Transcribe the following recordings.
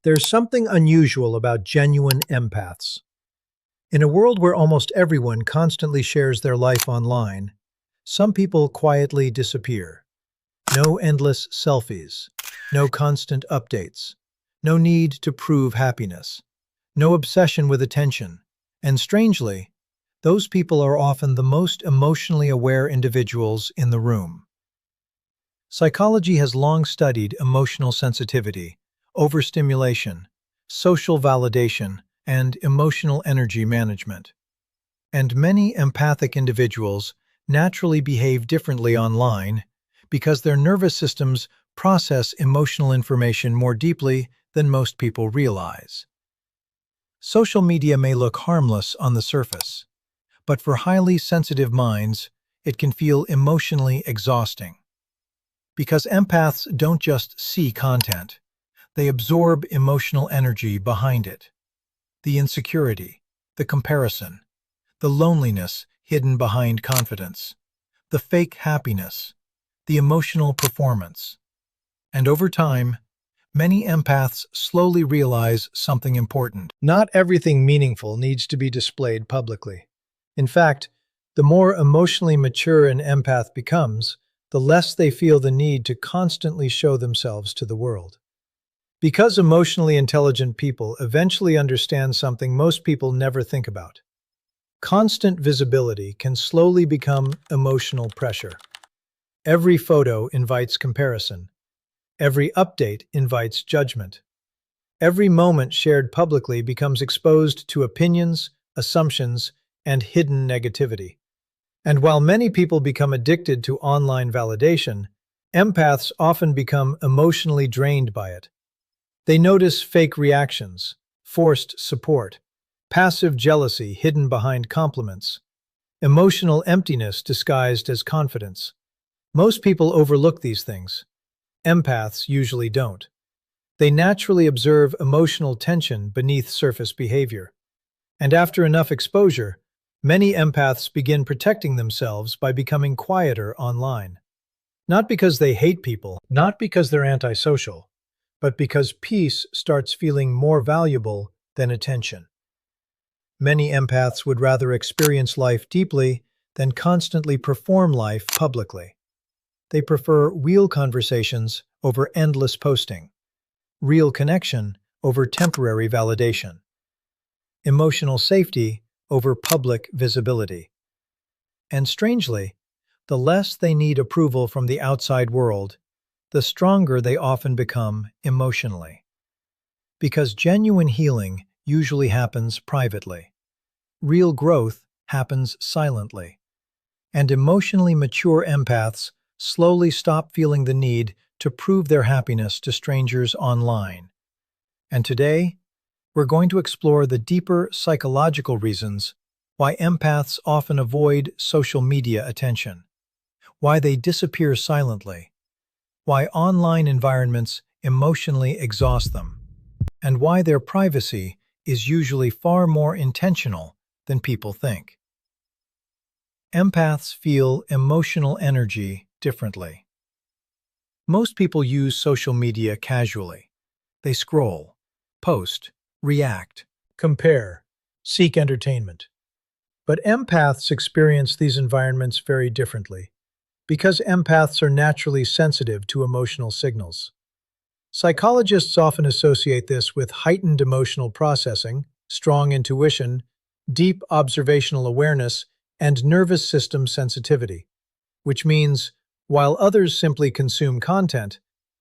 There's something unusual about genuine empaths. In a world where almost everyone constantly shares their life online, some people quietly disappear. No endless selfies, no constant updates, no need to prove happiness, no obsession with attention. And strangely, those people are often the most emotionally aware individuals in the room. Psychology has long studied emotional sensitivity, overstimulation, social validation, and emotional energy management. And many empathic individuals naturally behave differently online because their nervous systems process emotional information more deeply than most people realize. Social media may look harmless on the surface, but for highly sensitive minds, it can feel emotionally exhausting. Because empaths don't just see content, they absorb emotional energy behind it. The insecurity, the comparison, the loneliness hidden behind confidence, the fake happiness, the emotional performance. And over time, many empaths slowly realize something important. Not everything meaningful needs to be displayed publicly. In fact, the more emotionally mature an empath becomes, the less they feel the need to constantly show themselves to the world. Because emotionally intelligent people eventually understand something most people never think about. Constant visibility can slowly become emotional pressure. Every photo invites comparison. Every update invites judgment. Every moment shared publicly becomes exposed to opinions, assumptions, and hidden negativity. And while many people become addicted to online validation, empaths often become emotionally drained by it. They notice fake reactions, forced support, passive jealousy hidden behind compliments, emotional emptiness disguised as confidence. Most people overlook these things. Empaths usually don't. They naturally observe emotional tension beneath surface behavior. And after enough exposure, many empaths begin protecting themselves by becoming quieter online. Not because they hate people, not because they're antisocial, but because peace starts feeling more valuable than attention. Many empaths would rather experience life deeply than constantly perform life publicly. They prefer real conversations over endless posting, real connection over temporary validation, emotional safety over public visibility. And strangely, the less they need approval from the outside world, the stronger they often become emotionally. Because genuine healing usually happens privately. Real growth happens silently. And emotionally mature empaths slowly stop feeling the need to prove their happiness to strangers online. And today, we're going to explore the deeper psychological reasons why empaths often avoid social media attention, why they disappear silently, why online environments emotionally exhaust them, and why their privacy is usually far more intentional than people think. Empaths feel emotional energy differently. Most people use social media casually. They scroll, post, react, compare, seek entertainment. But empaths experience these environments very differently, because empaths are naturally sensitive to emotional signals. Psychologists often associate this with heightened emotional processing, strong intuition, deep observational awareness, and nervous system sensitivity, which means, while others simply consume content,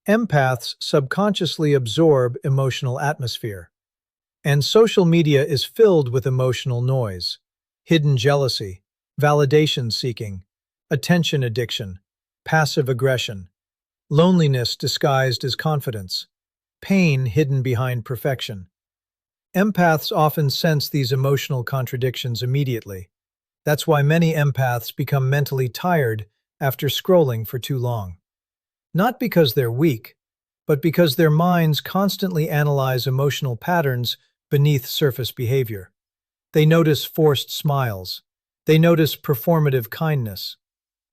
empaths subconsciously absorb emotional atmosphere. And social media is filled with emotional noise, hidden jealousy, validation seeking, attention addiction, passive aggression, loneliness disguised as confidence, pain hidden behind perfection. Empaths often sense these emotional contradictions immediately. That's why many empaths become mentally tired after scrolling for too long. Not because they're weak, but because their minds constantly analyze emotional patterns beneath surface behavior. They notice forced smiles. They notice performative kindness.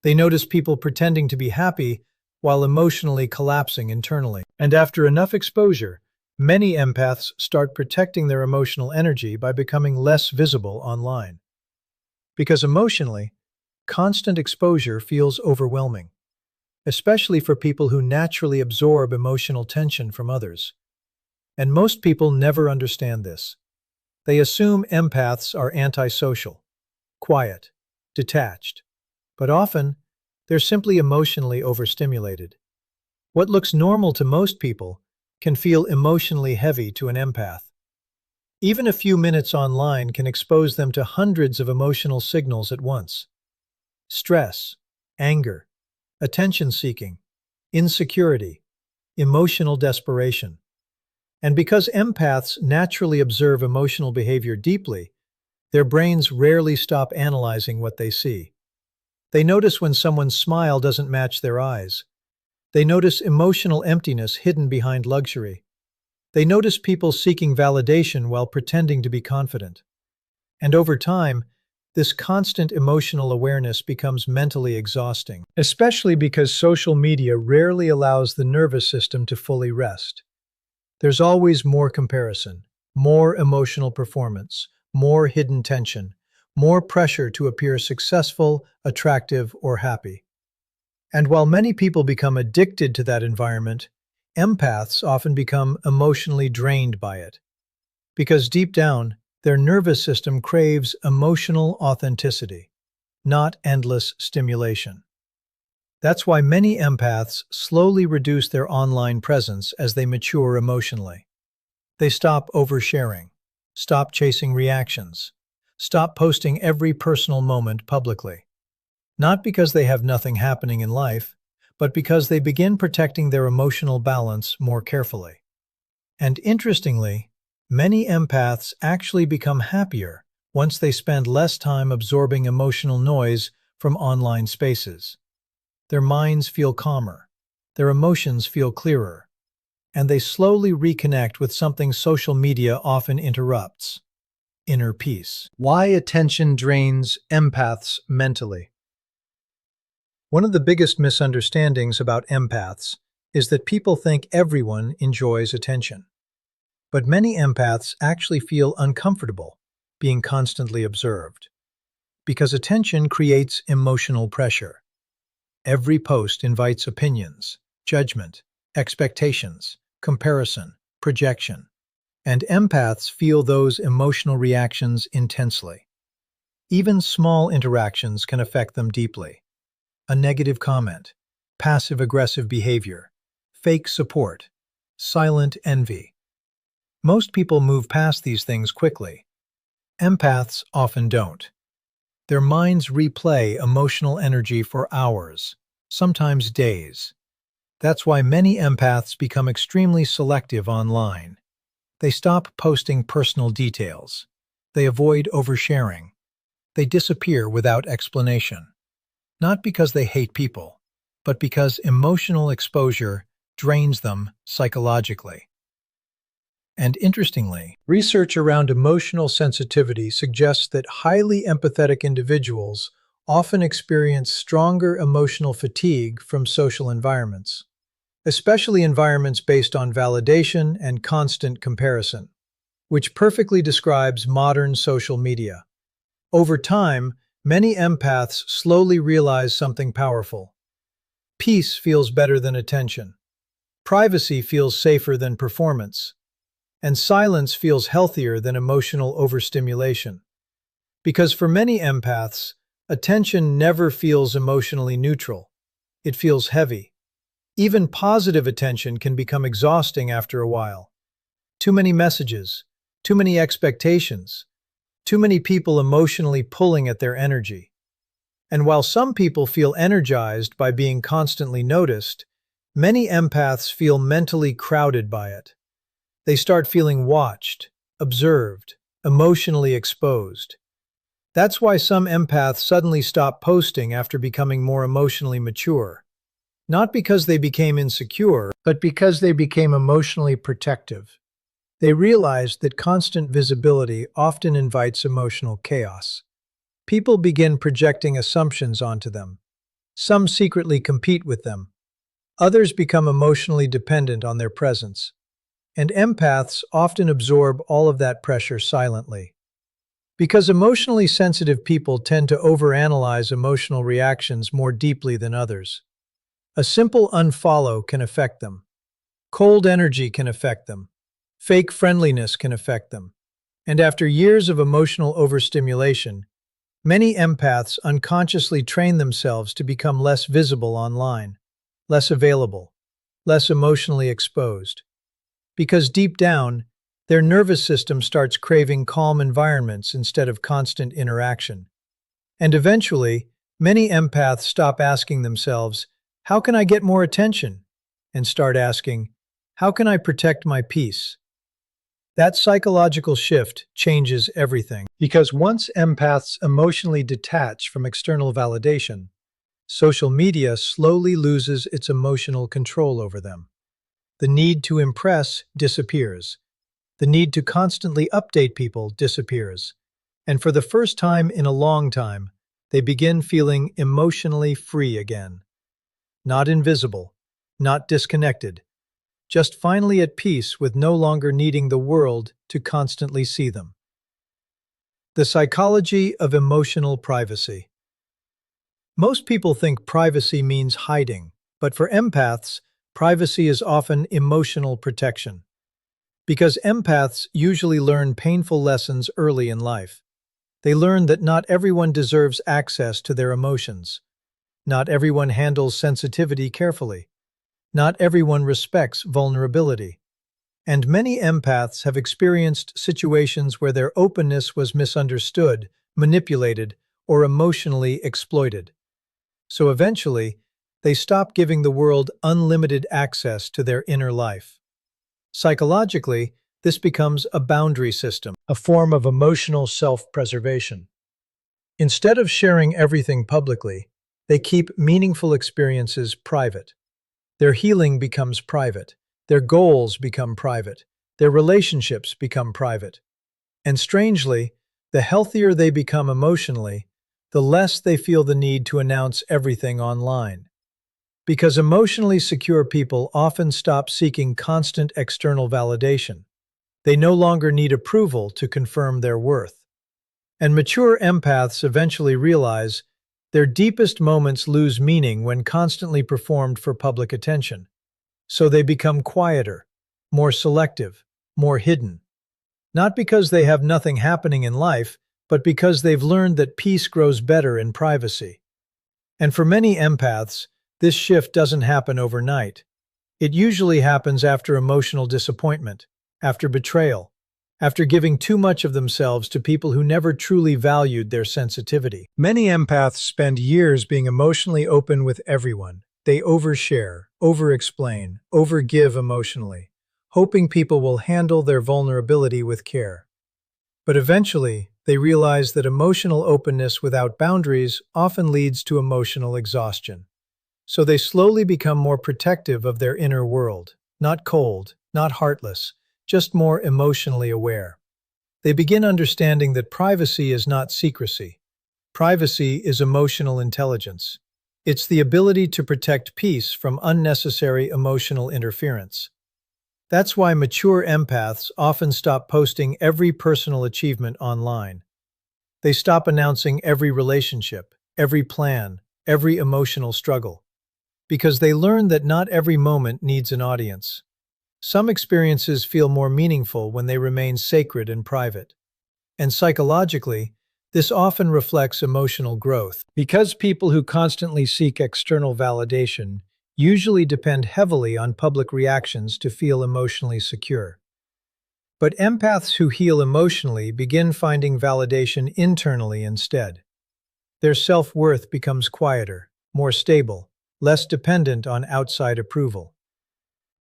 They notice people pretending to be happy while emotionally collapsing internally. And after enough exposure, Many empaths start protecting their emotional energy by becoming less visible online. Because emotionally, constant exposure feels overwhelming, especially for people who naturally absorb emotional tension from others. And most people never understand this. They assume empaths are antisocial, quiet, detached, but often they're simply emotionally overstimulated. What looks normal to most people can feel emotionally heavy to an empath. Even a few minutes online can expose them to hundreds of emotional signals at once. Stress, anger, attention-seeking, insecurity, emotional desperation. And because empaths naturally observe emotional behavior deeply, their brains rarely stop analyzing what they see. They notice when someone's smile doesn't match their eyes. They notice emotional emptiness hidden behind luxury. They notice people seeking validation while pretending to be confident. And over time, this constant emotional awareness becomes mentally exhausting, especially because social media rarely allows the nervous system to fully rest. There's always more comparison, more emotional performance, more hidden tension, more pressure to appear successful, attractive, or happy. And while many people become addicted to that environment, empaths often become emotionally drained by it. Because deep down, their nervous system craves emotional authenticity, not endless stimulation. That's why many empaths slowly reduce their online presence as they mature emotionally. They stop oversharing, stop chasing reactions, stop posting every personal moment publicly. Not because they have nothing happening in life, but because they begin protecting their emotional balance more carefully. And interestingly, many empaths actually become happier once they spend less time absorbing emotional noise from online spaces. Their minds feel calmer, their emotions feel clearer, and they slowly reconnect with something social media often interrupts: inner peace. Why attention drains empaths mentally? One of the biggest misunderstandings about empaths is that people think everyone enjoys attention. But many empaths actually feel uncomfortable being constantly observed, because attention creates emotional pressure. Every post invites opinions, judgment, expectations, comparison, projection, and empaths feel those emotional reactions intensely. Even small interactions can affect them deeply. A negative comment, passive-aggressive behavior, fake support, silent envy. Most people move past these things quickly. Empaths often don't. Their minds replay emotional energy for hours, sometimes days. That's why many empaths become extremely selective online. They stop posting personal details. They avoid oversharing. They disappear without explanation. Not because they hate people, but because emotional exposure drains them psychologically. And interestingly, research around emotional sensitivity suggests that highly empathetic individuals often experience stronger emotional fatigue from social environments, especially environments based on validation and constant comparison, which perfectly describes modern social media. Over time, many empaths slowly realize something powerful. Peace feels better than attention. Privacy feels safer than performance. And silence feels healthier than emotional overstimulation. Because for many empaths, attention never feels emotionally neutral. It feels heavy. Even positive attention can become exhausting after a while. Too many messages, too many expectations, too many people emotionally pulling at their energy. And while some people feel energized by being constantly noticed, many empaths feel mentally crowded by it. They start feeling watched, observed, emotionally exposed. That's why some empaths suddenly stop posting after becoming more emotionally mature. Not because they became insecure, but because they became emotionally protective. They realized that constant visibility often invites emotional chaos. People begin projecting assumptions onto them. Some secretly compete with them. Others become emotionally dependent on their presence. And empaths often absorb all of that pressure silently. Because emotionally sensitive people tend to overanalyze emotional reactions more deeply than others. A simple unfollow can affect them. Cold energy can affect them. Fake friendliness can affect them. And after years of emotional overstimulation, many empaths unconsciously train themselves to become less visible online, less available, less emotionally exposed. Because deep down, their nervous system starts craving calm environments instead of constant interaction. And eventually, many empaths stop asking themselves, "How can I get more attention?" and start asking, "How can I protect my peace?" That psychological shift changes everything. Because once empaths emotionally detach from external validation, social media slowly loses its emotional control over them. The need to impress disappears. The need to constantly update people disappears. And for the first time in a long time, they begin feeling emotionally free again. Not invisible, not disconnected, just finally at peace with no longer needing the world to constantly see them. The psychology of emotional privacy. Most people think privacy means hiding, but for empaths, privacy is often emotional protection. Because empaths usually learn painful lessons early in life. They learn that not everyone deserves access to their emotions. Not everyone handles sensitivity carefully. Not everyone respects vulnerability. And many empaths have experienced situations where their openness was misunderstood, manipulated, or emotionally exploited. So eventually, they stop giving the world unlimited access to their inner life. Psychologically, this becomes a boundary system, a form of emotional self-preservation. Instead of sharing everything publicly, they keep meaningful experiences private. Their healing becomes private. Their goals become private. Their relationships become private. And strangely, the healthier they become emotionally, the less they feel the need to announce everything online. Because emotionally secure people often stop seeking constant external validation. They no longer need approval to confirm their worth. And mature empaths eventually realize their deepest moments lose meaning when constantly performed for public attention. So they become quieter, more selective, more hidden. Not because they have nothing happening in life, but because they've learned that peace grows better in privacy. And for many empaths, this shift doesn't happen overnight. It usually happens after emotional disappointment, after betrayal, after giving too much of themselves to people who never truly valued their sensitivity. Many empaths spend years being emotionally open with everyone. They overshare, over-explain, overgive emotionally, hoping people will handle their vulnerability with care. But eventually, they realize that emotional openness without boundaries often leads to emotional exhaustion. So they slowly become more protective of their inner world, not cold, not heartless, just more emotionally aware. They begin understanding that privacy is not secrecy. Privacy is emotional intelligence. It's the ability to protect peace from unnecessary emotional interference. That's why mature empaths often stop posting every personal achievement online. They stop announcing every relationship, every plan, every emotional struggle. Because they learn that not every moment needs an audience. Some experiences feel more meaningful when they remain sacred and private. And psychologically, this often reflects emotional growth. Because people who constantly seek external validation usually depend heavily on public reactions to feel emotionally secure. But empaths who heal emotionally begin finding validation internally instead. Their self-worth becomes quieter, more stable, less dependent on outside approval.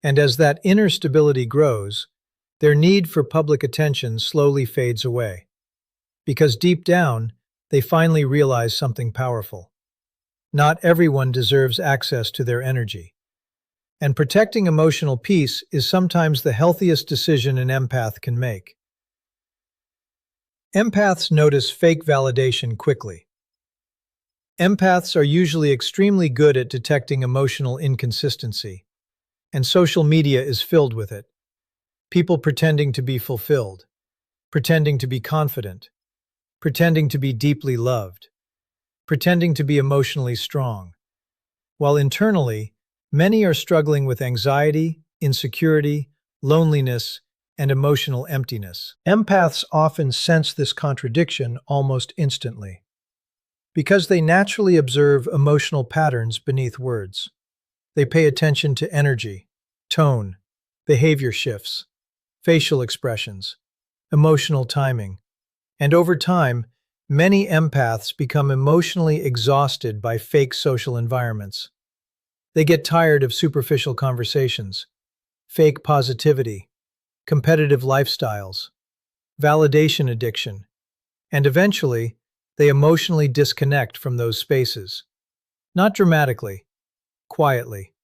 And as that inner stability grows, their need for public attention slowly fades away. Because deep down, they finally realize something powerful. Not everyone deserves access to their energy. And protecting emotional peace is sometimes the healthiest decision an empath can make. Empaths notice fake validation quickly. Empaths are usually extremely good at detecting emotional inconsistency, and social media is filled with it. People pretending to be fulfilled, pretending to be confident, pretending to be deeply loved, pretending to be emotionally strong, while internally, many are struggling with anxiety, insecurity, loneliness, and emotional emptiness. Empaths often sense this contradiction almost instantly, because they naturally observe emotional patterns beneath words. They pay attention to energy, tone, behavior shifts, facial expressions, emotional timing, and over time, many empaths become emotionally exhausted by fake social environments. They get tired of superficial conversations, fake positivity, competitive lifestyles, validation addiction, and eventually, they emotionally disconnect from those spaces. Not dramatically, quietly.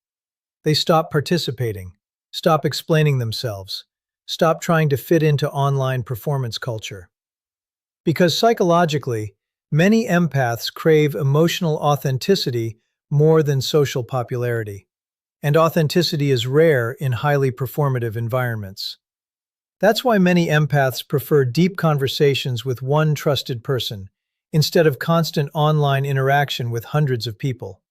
They stop participating, stop explaining themselves, stop trying to fit into online performance culture. Because psychologically, many empaths crave emotional authenticity more than social popularity, and authenticity is rare in highly performative environments. That's why many empaths prefer deep conversations with one trusted person, instead of constant online interaction with hundreds of people.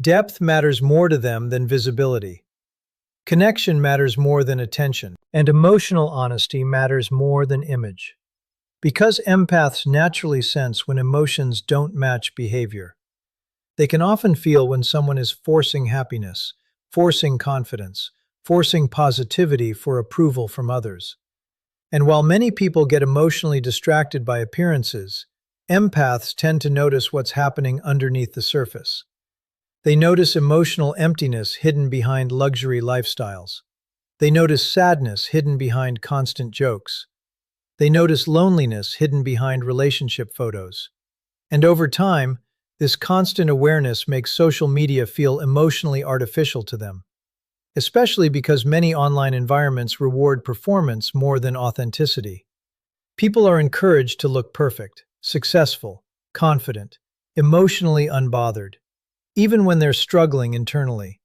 Depth matters more to them than visibility. Connection matters more than attention, and emotional honesty matters more than image. Because empaths naturally sense when emotions don't match behavior, they can often feel when someone is forcing happiness, forcing confidence, forcing positivity for approval from others. And while many people get emotionally distracted by appearances, empaths tend to notice what's happening underneath the surface. They notice emotional emptiness hidden behind luxury lifestyles. They notice sadness hidden behind constant jokes. They notice loneliness hidden behind relationship photos. And over time, this constant awareness makes social media feel emotionally artificial to them, especially because many online environments reward performance more than authenticity. People are encouraged to look perfect, successful, confident, emotionally unbothered, even when they're struggling internally.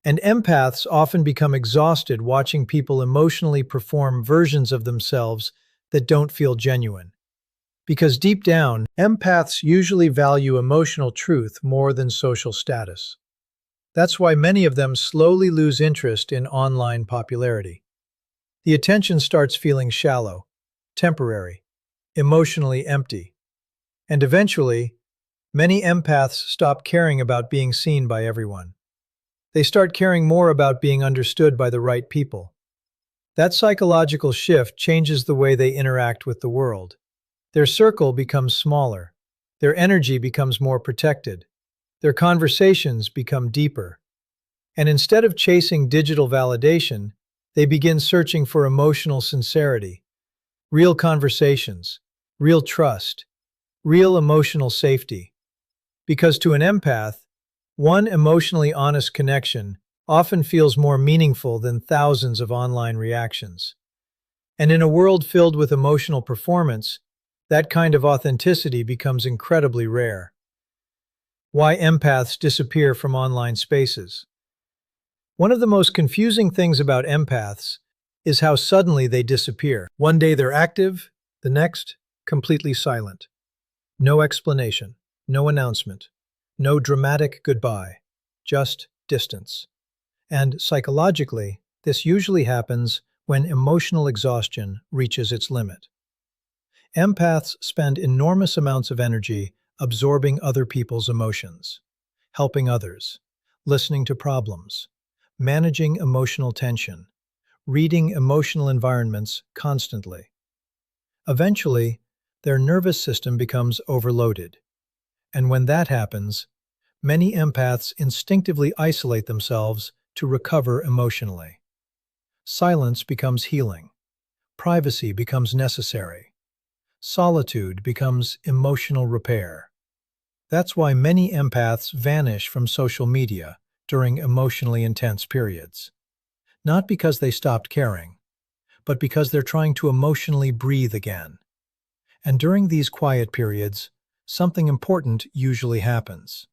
And empaths often become exhausted watching people emotionally perform versions of themselves that don't feel genuine. Because deep down, empaths usually value emotional truth more than social status. That's why many of them slowly lose interest in online popularity. The attention starts feeling shallow, temporary, emotionally empty. And eventually, many empaths stop caring about being seen by everyone. They start caring more about being understood by the right people. That psychological shift changes the way they interact with the world. Their circle becomes smaller. Their energy becomes more protected. Their conversations become deeper. And instead of chasing digital validation, they begin searching for emotional sincerity, real conversations, real trust, real emotional safety. Because to an empath, one emotionally honest connection often feels more meaningful than thousands of online reactions. And in a world filled with emotional performance, that kind of authenticity becomes incredibly rare. Why empaths disappear from online spaces. One of the most confusing things about empaths is how suddenly they disappear. One day they're active, the next, completely silent. No explanation, no announcement, no dramatic goodbye, just distance. And psychologically, this usually happens when emotional exhaustion reaches its limit. Empaths spend enormous amounts of energy absorbing other people's emotions, helping others, listening to problems, managing emotional tension, reading emotional environments constantly. Eventually, their nervous system becomes overloaded. And when that happens, many empaths instinctively isolate themselves to recover emotionally. Silence becomes healing. Privacy becomes necessary. Solitude becomes emotional repair. That's why many empaths vanish from social media during emotionally intense periods. Not because they stopped caring, but because they're trying to emotionally breathe again. And during these quiet periods, something important usually happens.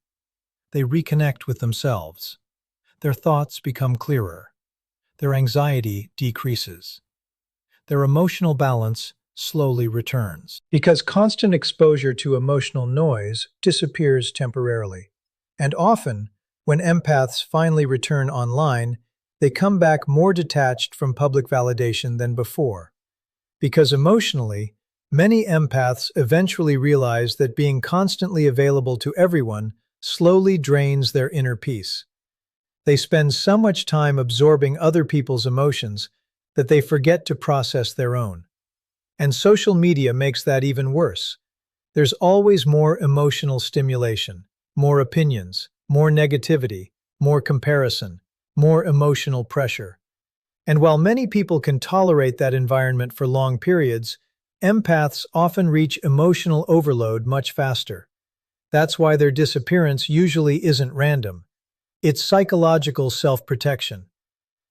They reconnect with themselves. Their thoughts become clearer. their anxiety decreases. Their emotional balance slowly returns. Because constant exposure to emotional noise disappears temporarily. And often, when empaths finally return online, they come back more detached from public validation than before. Because emotionally, many empaths eventually realize that being constantly available to everyone slowly drains their inner peace. They spend so much time absorbing other people's emotions that they forget to process their own. And social media makes that even worse. There's always more emotional stimulation, more opinions, more negativity, more comparison, more emotional pressure. And while many people can tolerate that environment for long periods, empaths often reach emotional overload much faster. That's why their disappearance usually isn't random. It's psychological self-protection.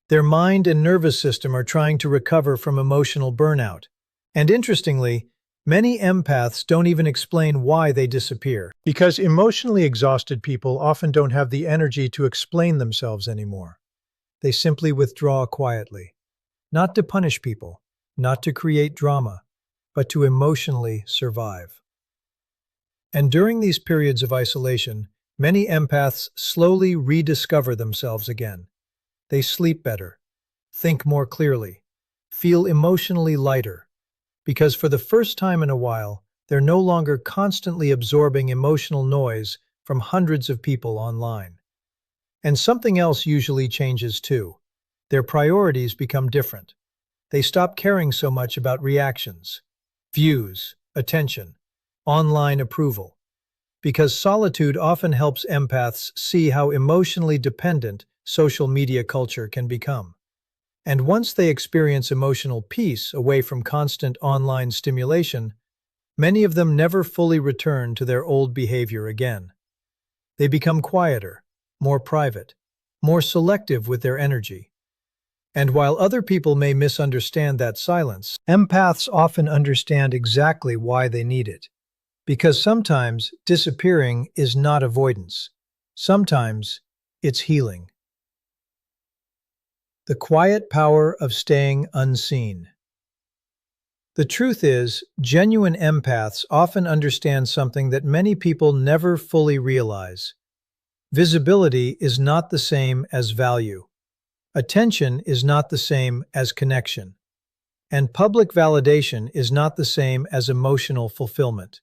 Their mind and nervous system are trying to recover from emotional burnout. And interestingly, many empaths don't even explain why they disappear. Because emotionally exhausted people often don't have the energy to explain themselves anymore. They simply withdraw quietly. Not to punish people, not to create drama, but to emotionally survive. And during these periods of isolation, many empaths slowly rediscover themselves again. They sleep better, think more clearly, feel emotionally lighter, because for the first time in a while, they're no longer constantly absorbing emotional noise from hundreds of people online. And something else usually changes too. Their priorities become different. They stop caring so much about reactions, views, attention, online approval, because solitude often helps empaths see how emotionally dependent social media culture can become. And once they experience emotional peace away from constant online stimulation, many of them never fully return to their old behavior again. They become quieter, more private, more selective with their energy. And while other people may misunderstand that silence, empaths often understand exactly why they need it. Because sometimes disappearing is not avoidance. Sometimes it's healing. The quiet power of staying unseen. The truth is, genuine empaths often understand something that many people never fully realize. Visibility is not the same as value. Attention is not the same as connection. And public validation is not the same as emotional fulfillment.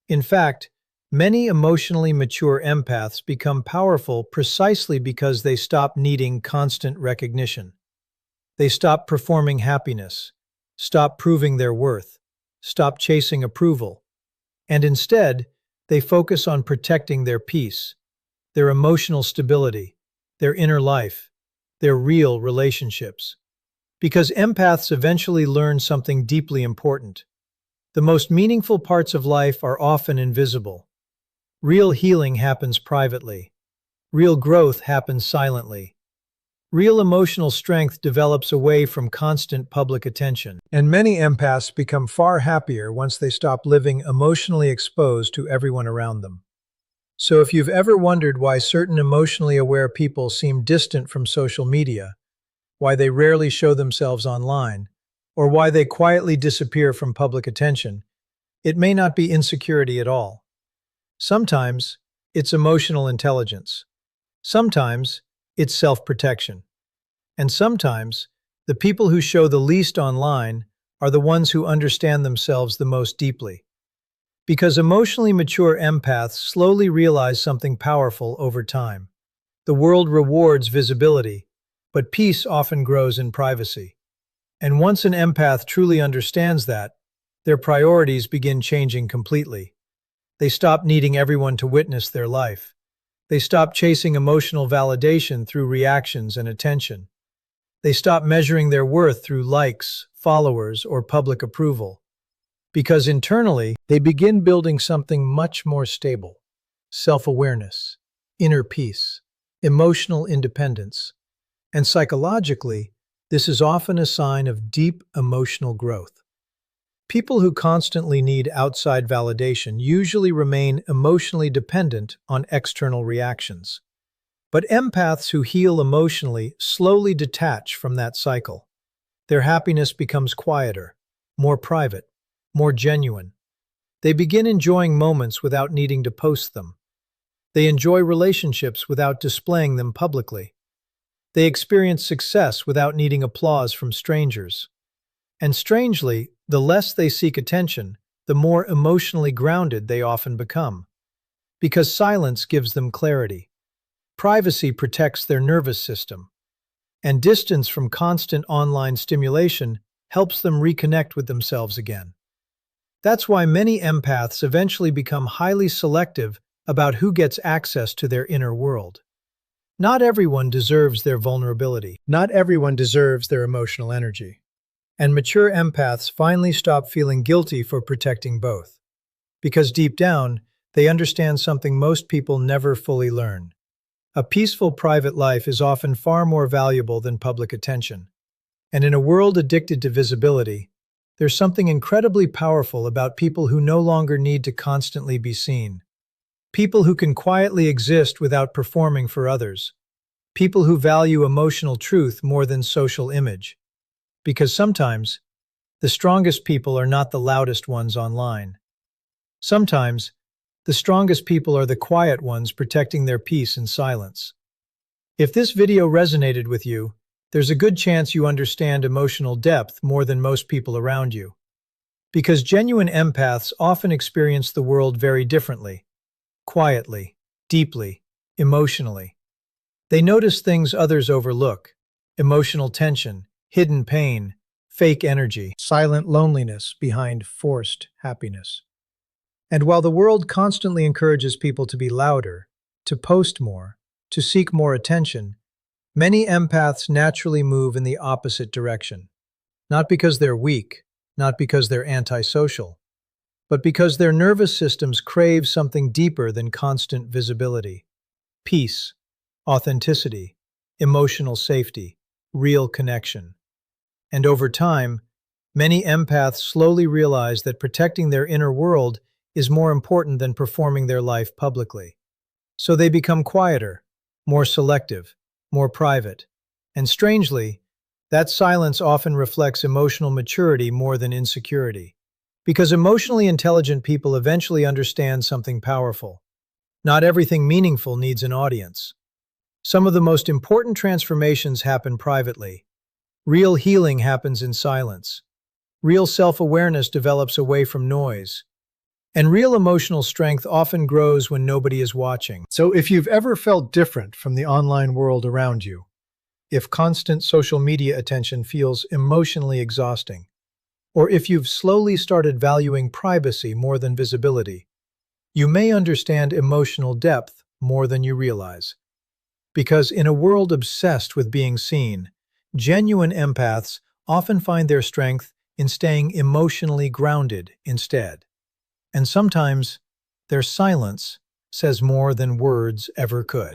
In fact, many emotionally mature empaths become powerful precisely because they stop needing constant recognition. They stop performing happiness, stop proving their worth, stop chasing approval, and instead, they focus on protecting their peace, their emotional stability, their inner life, their real relationships. Because empaths eventually learn something deeply important. The most meaningful parts of life are often invisible. Real healing happens privately. Real growth happens silently. Real emotional strength develops away from constant public attention. And many empaths become far happier once they stop living emotionally exposed to everyone around them. So if you've ever wondered why certain emotionally aware people seem distant from social media, why they rarely show themselves online, or why they quietly disappear from public attention, it may not be insecurity at all. Sometimes it's emotional intelligence. Sometimes it's self-protection. And sometimes the people who show the least online are the ones who understand themselves the most deeply. Because emotionally mature empaths slowly realize something powerful over time. The world rewards visibility, but peace often grows in privacy. And once an empath truly understands that, their priorities begin changing completely. They stop needing everyone to witness their life. They stop chasing emotional validation through reactions and attention. They stop measuring their worth through likes, followers, or public approval. Because internally, they begin building something much more stable: self-awareness, inner peace, emotional independence. And psychologically, this is often a sign of deep emotional growth. People who constantly need outside validation usually remain emotionally dependent on external reactions. But empaths who heal emotionally slowly detach from that cycle. Their happiness becomes quieter, more private, more genuine. They begin enjoying moments without needing to post them. They enjoy relationships without displaying them publicly. They experience success without needing applause from strangers. And strangely, the less they seek attention, the more emotionally grounded they often become. Because silence gives them clarity. Privacy protects their nervous system. And distance from constant online stimulation helps them reconnect with themselves again. That's why many empaths eventually become highly selective about who gets access to their inner world. Not everyone deserves their vulnerability. Not everyone deserves their emotional energy. And mature empaths finally stop feeling guilty for protecting both. Because deep down, they understand something most people never fully learn. A peaceful private life is often far more valuable than public attention. And in a world addicted to visibility, there's something incredibly powerful about people who no longer need to constantly be seen. People who can quietly exist without performing for others. People who value emotional truth more than social image. Because sometimes, the strongest people are not the loudest ones online. Sometimes, the strongest people are the quiet ones protecting their peace in silence. If this video resonated with you, there's a good chance you understand emotional depth more than most people around you. Because genuine empaths often experience the world very differently. Quietly, deeply, emotionally. They notice things others overlook: emotional tension, hidden pain, fake energy, silent loneliness behind forced happiness. And while the world constantly encourages people to be louder, to post more, to seek more attention, many empaths naturally move in the opposite direction. Not because they're weak, not because they're antisocial, but because their nervous systems crave something deeper than constant visibility. Peace, authenticity, emotional safety, real connection. And over time, many empaths slowly realize that protecting their inner world is more important than performing their life publicly. So they become quieter, more selective, more private. And strangely, that silence often reflects emotional maturity more than insecurity. Because emotionally intelligent people eventually understand something powerful. Not everything meaningful needs an audience. Some of the most important transformations happen privately. Real healing happens in silence. Real self-awareness develops away from noise. And real emotional strength often grows when nobody is watching. So if you've ever felt different from the online world around you, if constant social media attention feels emotionally exhausting, or if you've slowly started valuing privacy more than visibility, you may understand emotional depth more than you realize. Because in a world obsessed with being seen, genuine empaths often find their strength in staying emotionally grounded instead. And sometimes, their silence says more than words ever could.